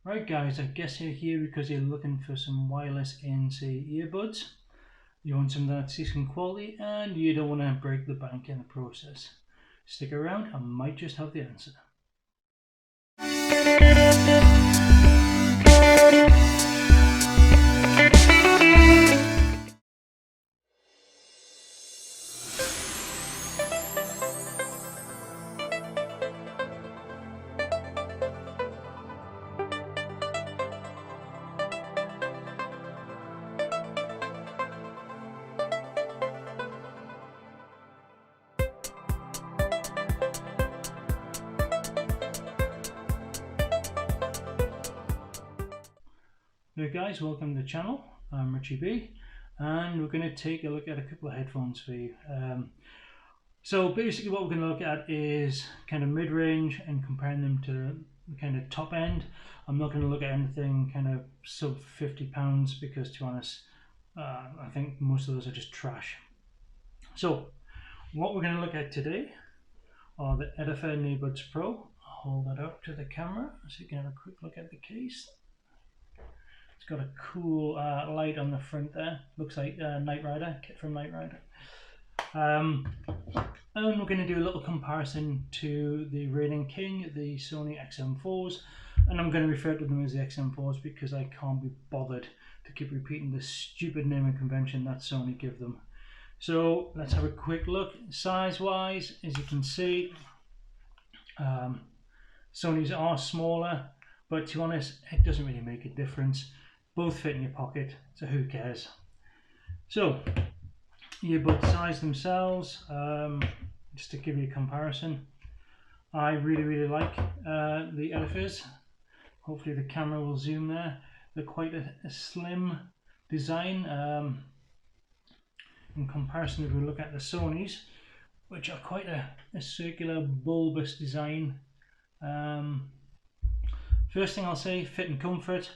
Right guys, I guess you're here because you're looking for some wireless ANC earbuds. You want some that's decent quality and you don't want to break the bank in the process. Stick around, I might just have the answer. Hey guys, welcome to the channel. I'm Richie B and we're going to take a look at a couple of headphones for you. So basically what we're going to look at is kind of mid-range and comparing them to the kind of top end. I'm not going to look at anything kind of sub £50 because to be honest I think most of those are just trash. So what we're going to look at today are the Edifier NeoBuds Pro. I'll hold that up to the camera so you can have a quick look at the case. It's got a cool light on the front there. Looks like Knight Rider, kit from Knight Rider. And we're going to do a little comparison to the reigning king, the Sony XM4s. And I'm going to refer to them as the XM4s because I can't be bothered to keep repeating the stupid naming convention that Sony give them. So let's have a quick look. Size wise, as you can see, Sony's are smaller, but to be honest, it doesn't really make a difference. Both fit in your pocket, so who cares? So, earbud size themselves, just to give you a comparison, I really like the Edifiers. Hopefully the camera will zoom there. They're quite a slim design in comparison if we look at the Sonys, which are quite a circular bulbous design. First thing I'll say, fit and comfort.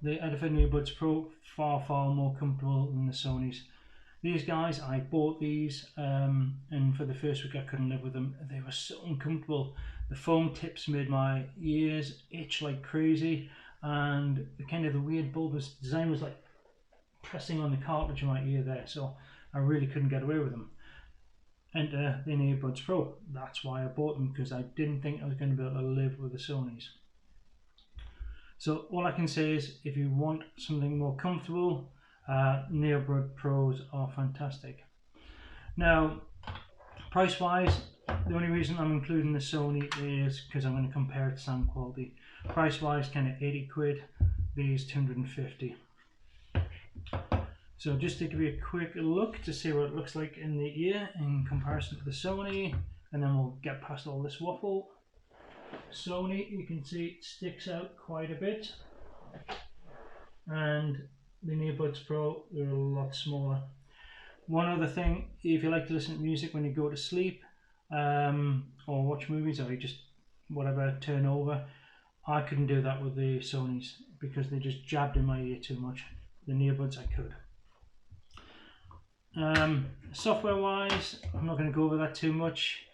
The Edifier NeoBuds Pro far more comfortable than the Sonys. These guys, I bought these and for the first week I couldn't live with them. They were so uncomfortable. The foam tips made my ears itch like crazy, and the kind of the weird bulbous design was like pressing on the cartilage of my ear there, so I really couldn't get away with them. Enter the NeoBuds Pro. That's why I bought them, because I didn't think I was going to be able to live with the Sonys. So all I can say is, if you want something more comfortable, NeoBuds Pros are fantastic. Now, price-wise, the only reason I'm including the Sony is because I'm going to compare it to sound quality. Price-wise, kind of 80 quid. These 250. So just to give you a quick look to see what it looks like in the ear in comparison to the Sony, and then we'll get past all this waffle. Sony, you can see, sticks out quite a bit, and the NeoBuds Pro, they're a lot smaller. One other thing, if you like to listen to music when you go to sleep, or watch movies, or you just whatever, turn over, I couldn't do that with the Sonys because they just jabbed in my ear too much. The NeoBuds I could. Software wise, I'm not going to go over that too much.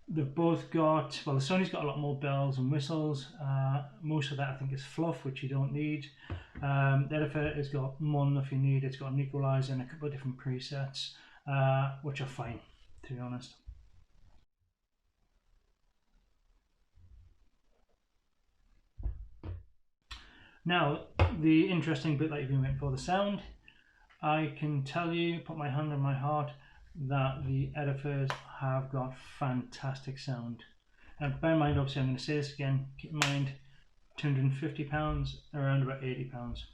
They've both got, well, the Sony's got a lot more bells and whistles. Most of that I think is fluff, which you don't need. The Edifier has got more than enough you need. It's got an equalizer and a couple of different presets, which are fine, to be honest. Now, the interesting bit that you've been waiting for, the sound. I can tell you, put my hand on my heart, that the Edifiers have got fantastic sound. And bear in mind, obviously I'm going to say this again, keep in mind £250, around about £80.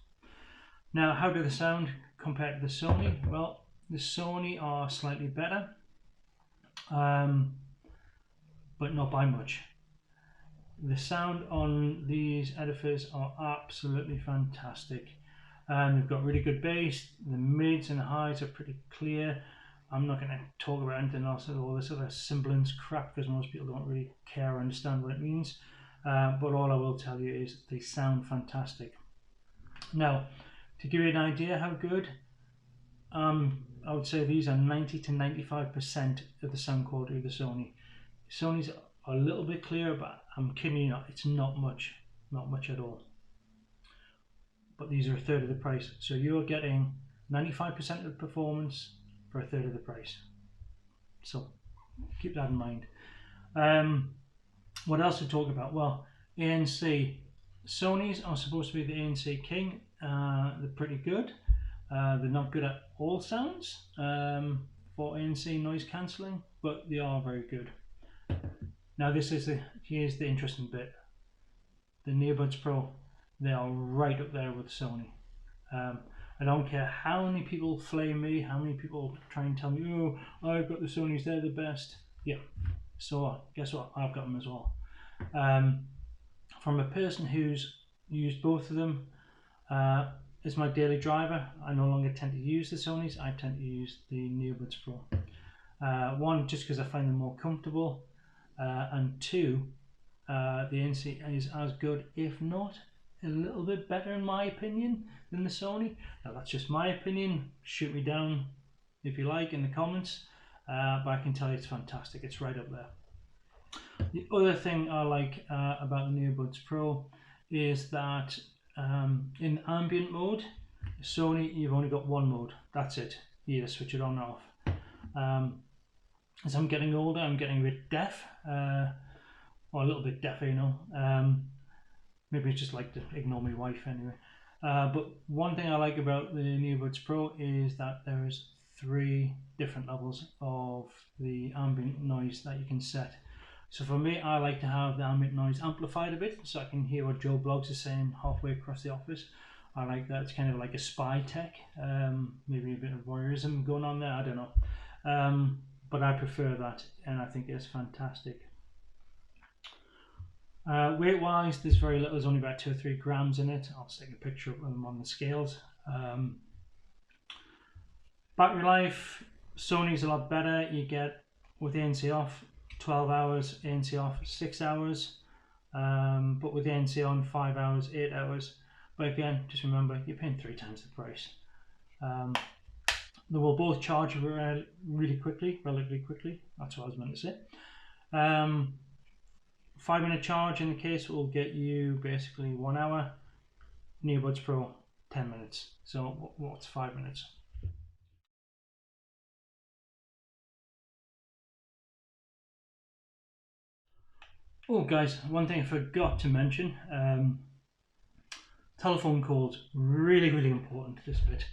Now, how do they sound compared to the Sony? Well, the Sony are slightly better, but not by much. The sound on these Edifiers are absolutely fantastic. They've got really good bass, the mids and the highs are pretty clear. I'm not going to talk about anything else, all this other semblance crap, because most people don't really care or understand what it means. But all I will tell you is they sound fantastic. Now, to give you an idea how good, I would say these are 90 to 95% of the sound quality of the Sony. Sony's are a little bit clearer, but I'm kidding you not, it's not much. not much at all. But these are a third of the price, so you're getting 95% of the performance for a third of the price. So keep that in mind. What else to talk about? Well, ANC. Sony's are supposed to be the ANC king. They're pretty good. They're not good at all sounds for ANC noise cancelling, but they are very good. Now here's the interesting bit. The NeoBuds Pro, they are right up there with Sony. I don't care how many people flame me, how many people try and tell me, oh, I've got the Sonys, they're the best. Yeah, so guess what? I've got them as well. From a person who's used both of them as my daily driver, I no longer tend to use the Sonys, I tend to use the NeoBuds Pro. One, just because I find them more comfortable, and two, the ANC is as good, if not a little bit better in my opinion than the Sony. Now that's just my opinion, shoot me down if you like in the comments, but I can tell you it's fantastic, it's right up there. The other thing I like about the NeoBuds Pro is that in ambient mode, Sony, you've only got one mode, that's it, you either switch it on or off. As I'm getting older, I'm getting a bit deaf, or a little bit deafer, you know. Maybe it's just like to ignore my wife anyway. But one thing I like about the NeoBuds Pro is that there's 3 different levels of the ambient noise that you can set. So for me, I like to have the ambient noise amplified a bit so I can hear what Joe Bloggs is saying halfway across the office. I like that. It's kind of like a spy tech, maybe a bit of voyeurism going on there, I don't know. But I prefer that, and I think it's fantastic. Weight wise, there's very little, there's only about 2 or 3 grams in it. I'll take a picture of them on the scales. Battery life, Sony's a lot better. You get, with ANC off, 12 hours, ANC off 6 hours, but with ANC on 5 hours, 8 hours. But again, just remember, you're paying 3 times the price. They will both charge really quickly, relatively quickly. That's what I was meant to say. 5-minute charge in the case will get you basically 1 hour. NeoBuds Pro 10 minutes. So what's 5 minutes? Oh guys, one thing I forgot to mention. Telephone calls, really important, this bit.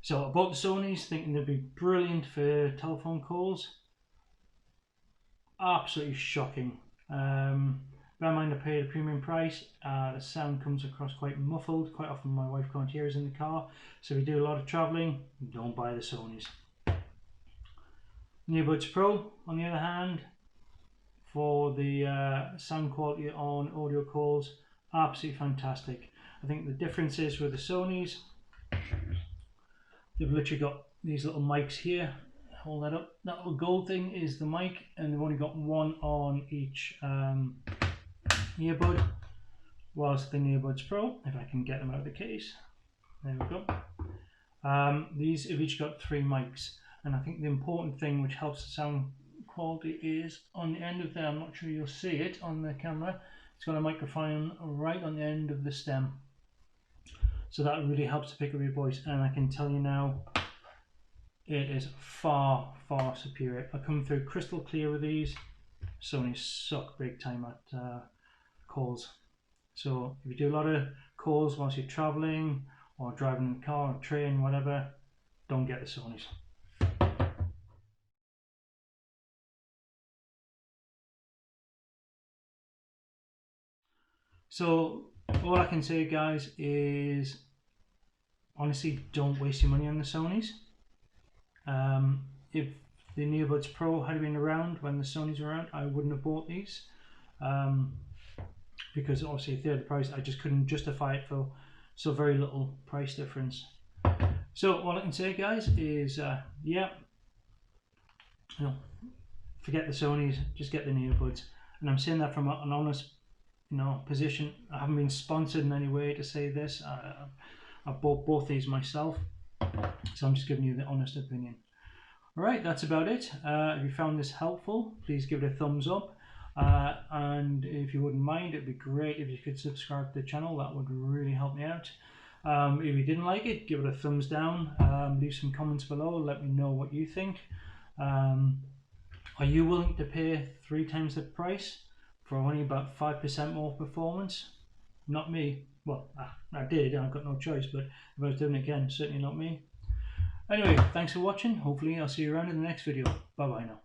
So I bought the Sonys thinking they'd be brilliant for telephone calls. Absolutely shocking. Bear in mind I paid a premium price. The sound comes across quite muffled. Quite often my wife can't hear us in the car. So if you do a lot of travelling, don't buy the Sonys. NeoBuds Pro, on the other hand, for the sound quality on audio calls, absolutely fantastic. I think the difference is with the Sonys, they've literally got these little mics here. Hold that up. That little gold thing is the mic, and they've only got one on each earbud. Whilst the NeoBuds Pro, if I can get them out of the case, there we go. These have each got 3 mics, and I think the important thing which helps the sound quality is on the end of there. I'm not sure you'll see it on the camera. It's got a microphone right on the end of the stem. So that really helps to pick up your voice, and I can tell you now, it is far superior. I come through crystal clear with these. Sony suck big time at calls. So if you do a lot of calls whilst you're travelling or driving in the car or train, whatever, don't get the Sonys. So all I can say, guys, is honestly, don't waste your money on the Sonys. If the NeoBuds Pro had been around when the Sonys were around, I wouldn't have bought these, because obviously a third of the price, I just couldn't justify it for so very little price difference. So all I can say, guys, is yeah, you know, forget the Sonys, just get the NeoBuds. And I'm saying that from an honest, you know, position. I haven't been sponsored in any way to say this. I bought both these myself, so I'm just giving you the honest opinion. Alright, that's about it. If you found this helpful, please give it a thumbs up. and if you wouldn't mind, it'd be great if you could subscribe to the channel. That would really help me out. If you didn't like it, give it a thumbs down, leave some comments below, let me know what you think. Are you willing to pay 3 times the price for only about 5% more performance? Not me. Well, I did, I've got no choice, but if I was doing it again, certainly not me. Anyway, thanks for watching. Hopefully I'll see you around in the next video. Bye bye now.